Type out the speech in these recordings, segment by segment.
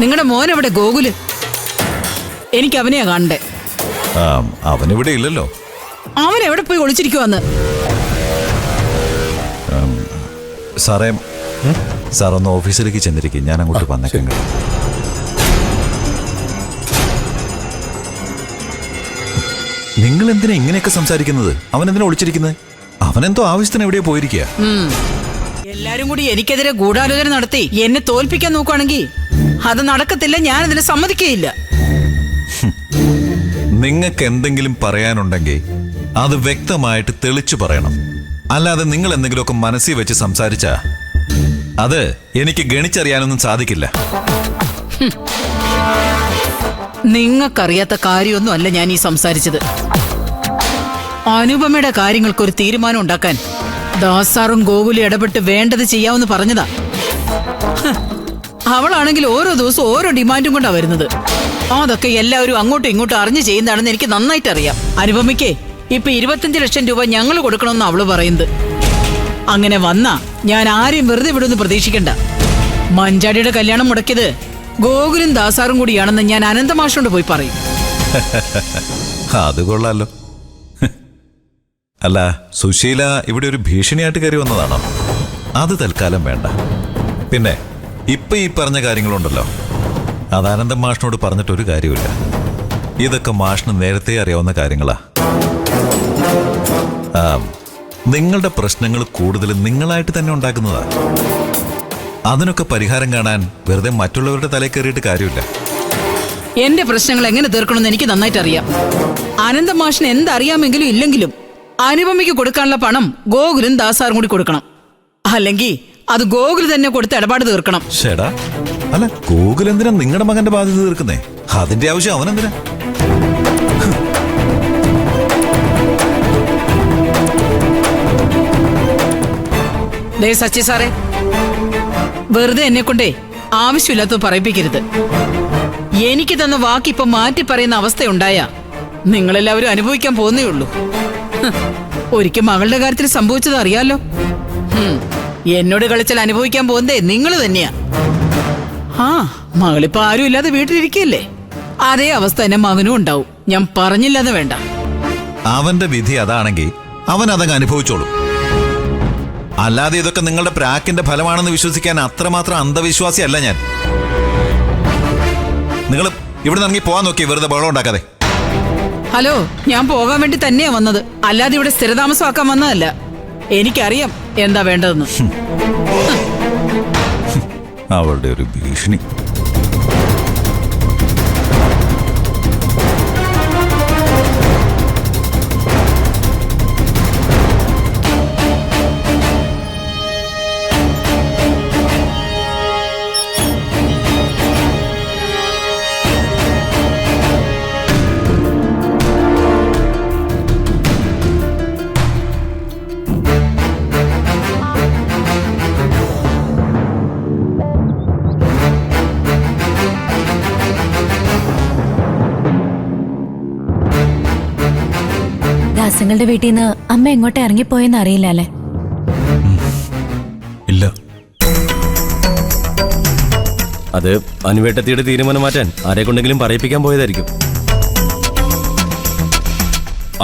നിങ്ങളുടെ മോൻ എവിടെ? ഗോകുല്. എനിക്ക് അവനെയാ കാണണ്ടേ. അവനിവിടെ ഇല്ലല്ലോ. അവൻ എവിടെ പോയി ഒളിച്ചിരിക്കുവാന്ന്? സാറേ, സാർ ഒന്ന് ഓഫീസിലേക്ക് ചെന്നിരിക്കും, ഞാൻ അങ്ങോട്ട് വന്നേക്കാം. നിങ്ങൾ എന്തിനാ ഇങ്ങനെയൊക്കെ സംസാരിക്കുന്നത്? അവൻ എന്തിനാ ഒളിച്ചിരിക്കുന്നത്? അവനെന്തോ ആവശ്യത്തിന് എവിടെയോ പോയിരിക്കുക. എല്ലാരും കൂടി എനിക്കെതിരെ ഗൂഢാലോചന നടത്തി എന്നെ തോൽപ്പിക്കാൻ നോക്കുകയാണെങ്കിൽ അത് നടക്കത്തില്ല. ഞാൻ അതിന് സമ്മതിക്കുകയില്ല. നിങ്ങൾക്ക് എന്തെങ്കിലും പറയാനുണ്ടെങ്കിൽ അത് വ്യക്തമായിട്ട് തെളിച്ചു പറയണം. അല്ലാതെ നിങ്ങൾ എന്തെങ്കിലുമൊക്കെ മനസ്സിൽ വെച്ച് സംസാരിച്ചാ അത് എനിക്ക് ഗണിച്ചറിയാനൊന്നും സാധിക്കില്ല. നിങ്ങൾക്കറിയാത്ത കാര്യമൊന്നും അല്ല ഞാൻ ഈ സംസാരിച്ചത്. അനുപമയുടെ കാര്യങ്ങൾക്കൊരു തീരുമാനം ഉണ്ടാക്കാൻ ദാസാറും ഗോകുലും ഇടപെട്ട് വേണ്ടത് ചെയ്യാമെന്ന് പറഞ്ഞതാ. അവളാണെങ്കിൽ ഓരോ ദിവസവും ഓരോ ഡിമാൻഡും കൊണ്ടാ വരുന്നത്. അതൊക്കെ എല്ലാവരും അങ്ങോട്ടും ഇങ്ങോട്ടും അറിഞ്ഞു ചെയ്യുന്നതാണെന്ന് എനിക്ക് നന്നായിട്ട് അറിയാം. അനുപമയ്ക്ക് ഇപ്പൊ 25 ലക്ഷം രൂപ ഞങ്ങൾ കൊടുക്കണമെന്ന് അവള് പറയുന്നത്. അങ്ങനെ വന്നാ ഞാൻ ആരെയും വെറുതെ വിടുമെന്ന് പ്രതീക്ഷിക്കണ്ട. മഞ്ചാടിയുടെ കല്യാണം മുടക്കിയത് ഗോകുലും ദാസാറും കൂടിയാണെന്ന് ഞാൻ അനന്തമാഷോണ്ട് പോയി പറയും. അത് കൊള്ളാലോ. അല്ല, സുശീല ഇവിടെ ഒരു ഭീഷണിയായിട്ട് കയറി വന്നതാണോ? അത് തൽക്കാലം വേണ്ട. പിന്നെ ഇപ്പൊ ഈ പറഞ്ഞ കാര്യങ്ങളുണ്ടല്ലോ, അത് അനന്തം മാഷിനോട് പറഞ്ഞിട്ടൊരു കാര്യമില്ല. ഇതൊക്കെ മാഷിന് നേരത്തെ അറിയാവുന്ന കാര്യങ്ങളാ. നിങ്ങളുടെ പ്രശ്നങ്ങൾ കൂടുതലും നിങ്ങളായിട്ട് തന്നെ ഉണ്ടാക്കുന്നതാ. അതിനൊക്കെ പരിഹാരം കാണാൻ വെറുതെ മറ്റുള്ളവരുടെ തലയിൽ കയറിയിട്ട് കാര്യമില്ല. എന്റെ പ്രശ്നങ്ങൾ എങ്ങനെ തീർക്കണമെന്ന് എനിക്ക് നന്നായിട്ട് അറിയാം. അനന്തം മാഷിന് എന്തറിയാമെങ്കിലും ഇല്ലെങ്കിലും അനുപമയ്ക്ക് കൊടുക്കാനുള്ള പണം ഗോകുലും ദാസാറും കൂടി കൊടുക്കണം. അല്ലെങ്കിൽ അത് ഗോകുൽ തന്നെ കൊടുത്ത് ഇടപാട് തീർക്കണം. ശേടാ, അല്ല ഗോകുൽ എന്തിനാ നിങ്ങളുടെ മകന്റെ ബാധ്യത തീർക്കുന്നേ? അതിന്റെ ആവശ്യം അവനെന്തിനാ? സച്ചി സാറേ, വെറുതെ എന്നെ കൊണ്ടേ ആവശ്യമില്ലാത്തത് പറയിപ്പിക്കരുത്. എനിക്ക് തന്ന വാക്ക് ഇപ്പൊ മാറ്റി പറയുന്ന അവസ്ഥയുണ്ടായ നിങ്ങളെല്ലാവരും അനുഭവിക്കാൻ പോകുന്നേ ഉള്ളൂ. ഒരിക്കൽ മകളുടെ കാര്യത്തിൽ സംഭവിച്ചത് അറിയാലോ. എന്നോട് കളിച്ചാൽ അനുഭവിക്കാൻ പോകുന്നതേ നിങ്ങൾ തന്നെയാ. മകളിപ്പോ ആരും ഇല്ലാതെ വീട്ടിലിരിക്കല്ലേ? അതേ അവസ്ഥ എന്നെ മകനും ഉണ്ടാവും. ഞാൻ പറഞ്ഞില്ലെന്ന് വേണ്ട. അവന്റെ വിധി അതാണെങ്കിൽ അവൻ അതങ്ങ് അനുഭവിച്ചോളും. അല്ലാതെ ഇതൊക്കെ നിങ്ങളുടെ പ്രാക്കിന്റെ ഫലമാണെന്ന് വിശ്വസിക്കാൻ അത്രമാത്രം അന്ധവിശ്വാസിയല്ല ഞാൻ. നിങ്ങൾ ഇവിടെ നിന്ന് ഇറങ്ങി പോവാൻ നോക്കി, വെറുതെ ബഹളം ഉണ്ടാക്കാതെ. ഹലോ, ഞാൻ പോകാൻ വേണ്ടി തന്നെയാ വന്നത്, അല്ലാതെ ഇവിടെ സ്ഥിരതാമസമാക്കാൻ വന്നതല്ല. എനിക്കറിയാം എന്താ വേണ്ടതെന്ന്. അവളുടെ ഒരു ഭീഷണി. ദാസങ്ങളുടെ വീട്ടിൽ നിന്ന് അമ്മ എങ്ങോട്ട് ഇറങ്ങിപ്പോയെന്ന് അറിയില്ല അല്ലേ? ഇല്ല. അത് അനുവേട്ടത്തിയുടെ തീരുമാനം മാറ്റാൻ ആരെ കൊണ്ടെങ്കിലും പറയിപ്പിക്കാൻ പോയതായിരിക്കും.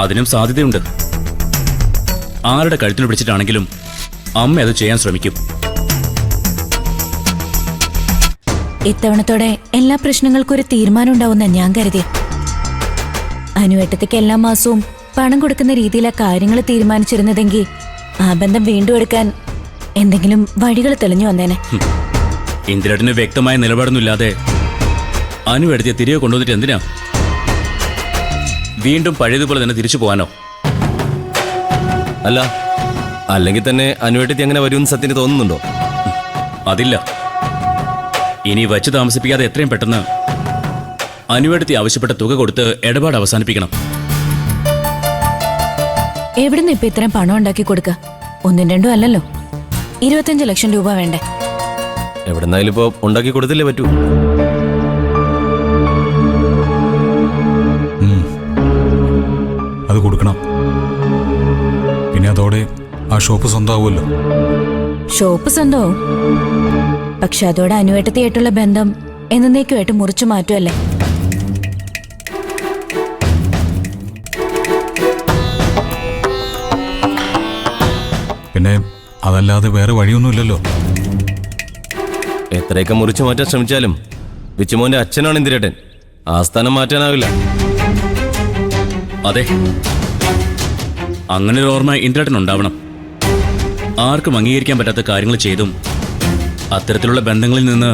അതിനും സാധ്യതയുണ്ട്. ആരുടെ കഴുത്തിൽ പിടിച്ചിട്ടാണെങ്കിലും അമ്മ അത് ചെയ്യാൻ ശ്രമിക്കും. ഇത്തവണത്തോടെ എല്ലാ പ്രശ്നങ്ങൾക്കും ഒരു തീരുമാനം ഉണ്ടാവുന്ന ഞാൻ കരുതി. അനുവേട്ടത്തിക്ക് എല്ലാ മാസവും പണം കൊടുക്കുന്ന രീതിയിലെ കാര്യങ്ങൾ തീരുമാനിച്ചിരുന്നതെങ്കിൽ ആ ബന്ധം വീണ്ടും എടുക്കാൻ എന്തെങ്കിലും വഴികൾ തെളിഞ്ഞു വന്നേനെ. ഇന്ദിരേട്ടന് വ്യക്തമായ നിലപാടൊന്നുമില്ലാതെ അനുവേട്ടത്തിയെ തിരികെ കൊണ്ടുവന്നിട്ട് എന്തിനാ? വീണ്ടും പഴയതുപോലെ തന്നെ തിരിച്ചു പോകാനോ? അല്ല, അല്ലെങ്കിൽ തന്നെ അനുവേട്ടത്തി അങ്ങനെ വരുമെന്ന് സത്യന് തോന്നുന്നുണ്ടോ? അതില്ല. ഇനി വച്ച് താമസിപ്പിക്കാതെ എത്രയും പെട്ടെന്ന് അനുവേട്ടത്തി ആവശ്യപ്പെട്ട തുക കൊടുത്ത് ഇടപാട് അവസാനിപ്പിക്കണം. എവിടുന്ന് ഇപ്പൊ ഇത്രയും പണം ഉണ്ടാക്കി കൊടുക്ക? ഒന്നും രണ്ടും അല്ലല്ലോ, 25 ലക്ഷം രൂപ വേണ്ടേ? എവിടെന്നായാലും ഇപ്പോ ഉണ്ടാക്കി കൊടുത്തില്ലേ പറ്റൂ. അത് കൊടുക്കണം. പിന്നെ അതോടെ ആ ഷോപ്പ് സ്വന്തമാവുമല്ലോ. ഷോപ്പ് സ്വന്തമാവും, പക്ഷെ അതോടെ അനുവേട്ടത്തിയായിട്ടുള്ള ബന്ധം എന്നേക്കുമായിട്ട് മുറിച്ചു മാറ്റുമല്ലേ? പിന്നെ അതല്ലാതെ വേറെ വഴിയൊന്നുമില്ലല്ലോ. എത്രയൊക്കെ മുറിച്ചു മാറ്റാൻ ശ്രമിച്ചാലും വിച്ചുമോന്റെ അച്ഛനാണ് ഇന്ദിരേട്ടൻ. ആ സ്ഥാനം മാറ്റാനാവില്ല. അതെ, അങ്ങനെ ഒരു ഓർമ്മ ഇന്ദ്രേട്ടൻ ഉണ്ടാവണം. ആർക്കും അംഗീകരിക്കാൻ പറ്റാത്ത കാര്യങ്ങൾ ചെയ്തും അത്തരത്തിലുള്ള ബന്ധങ്ങളിൽ നിന്ന്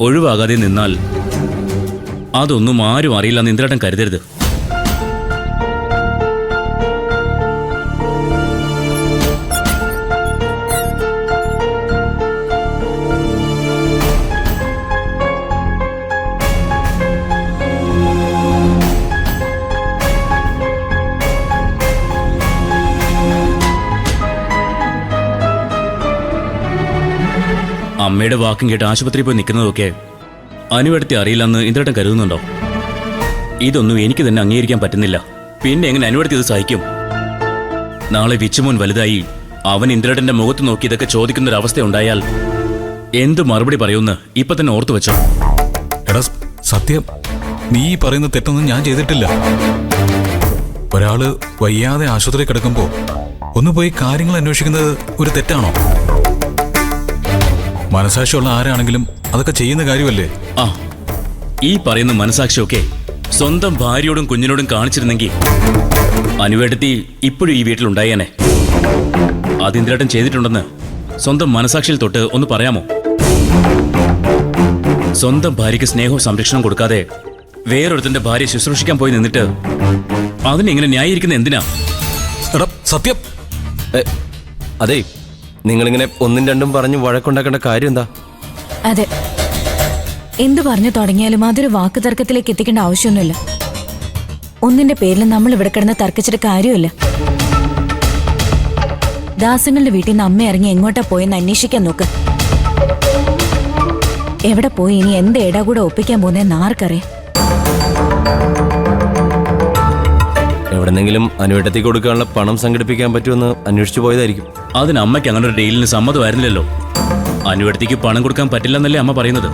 ഒഴിവാകാതെ നിന്നാൽ അതൊന്നും ആരും അറിയില്ലെന്ന് ഇന്ദ്രേട്ടൻ കരുതരുത്. അമ്മയുടെ വാക്കും കേട്ട് ആശുപത്രിയിൽ പോയി നിൽക്കുന്നതൊക്കെ അനുവെടുത്തി അറിയില്ലെന്ന് ഇന്ദ്രേട്ടൻ കരുതുന്നുണ്ടോ? ഇതൊന്നും എനിക്ക് തന്നെ അംഗീകരിക്കാൻ പറ്റുന്നില്ല. പിന്നെ എങ്ങനെ അനുവെടുത്തി ഇത് സഹിക്കും? നാളെ വിച്ചുമോൻ വലുതായി അവൻ ഇന്ദ്രേട്ടന്റെ മുഖത്ത് നോക്കി ഇതൊക്കെ ചോദിക്കുന്നൊരവസ്ഥ ഉണ്ടായാൽ എന്ത് മറുപടി പറയുമെന്ന് ഇപ്പൊ തന്നെ ഓർത്തു വെച്ചോ. എടാ സത്യം, നീ ഈ പറയുന്ന തെറ്റൊന്നും ഞാൻ ചെയ്തിട്ടില്ല. ഒരാള് വയ്യാതെ ആശുപത്രി കിടക്കുമ്പോ ഒന്ന് പോയി കാര്യങ്ങൾ അന്വേഷിക്കുന്നത് ഒരു തെറ്റാണോ? മനസാക്ഷിയുള്ള ആരാണെങ്കിലും അതൊക്കെ ചെയ്യുന്ന കാര്യമല്ലേ? ആ, ഈ പറയുന്ന മനസാക്ഷിയൊക്കെ സ്വന്തം ഭാര്യയോടും കുഞ്ഞിനോടും കാണിച്ചിരുന്നെങ്കിൽ അനുവേട്ടത്തി ഇപ്പോഴും ഈ വീട്ടിലുണ്ടായേനെ. അത് ഇന്ദ്രേട്ടൻ ചെയ്തിട്ടുണ്ടെന്ന് സ്വന്തം മനസാക്ഷിയിൽ തൊട്ട് ഒന്ന് പറയാമോ? സ്വന്തം ഭാര്യയ്ക്ക് സ്നേഹവും സംരക്ഷണം കൊടുക്കാതെ വേറൊരുത്തന്റെ ഭാര്യ ശുശ്രൂഷിക്കാൻ പോയി നിന്നിട്ട് അതിനെങ്ങനെ ന്യായീകരിക്കുന്ന എന്തിനാ? എടാ സത്യം, അതെ, നിങ്ങളിങ്ങനെ ഒന്നും രണ്ടും പറഞ്ഞ് വഴക്കുണ്ടാക്കേണ്ട കാര്യം എന്താ? അതെ, എന്തു പറഞ്ഞു തുടങ്ങിയാലും അതൊരു വാക്ക് തർക്കത്തിലേക്ക് എത്തിക്കേണ്ട ആവശ്യമൊന്നുമില്ല. ഒന്നിന്റെ പേരിൽ നമ്മൾ ഇവിടെ കിടന്ന് തർക്കിച്ചിട്ട് കാര്യമില്ല. ദാസങ്ങളുടെ വീട്ടിൽ നിന്ന് അമ്മ ഇറങ്ങി എങ്ങോട്ടാ പോയെന്ന് അന്വേഷിക്കാൻ നോക്ക്. എവിടെ പോയി ഇനി എന്ത് ഇടാ കൂടെ ഒപ്പിക്കാൻ പോകുന്നതെന്ന് ആർക്കറിയാം? എവിടെന്നെങ്കിലും അനുവേട്ടത്തി കൊടുക്കാനുള്ള പണം സംഘടിപ്പിക്കാൻ പറ്റുമെന്ന് അന്വേഷിച്ചു പോയതായിരിക്കും. അതിന് അമ്മയ്ക്ക് അങ്ങനെ ഒരു ഡീലിന് സമ്മതമായിരുന്നില്ലല്ലോ. അനുവേട്ടത്തിക്ക് പണം കൊടുക്കാൻ പറ്റില്ലെന്നല്ലേ അമ്മ പറയുന്നത്.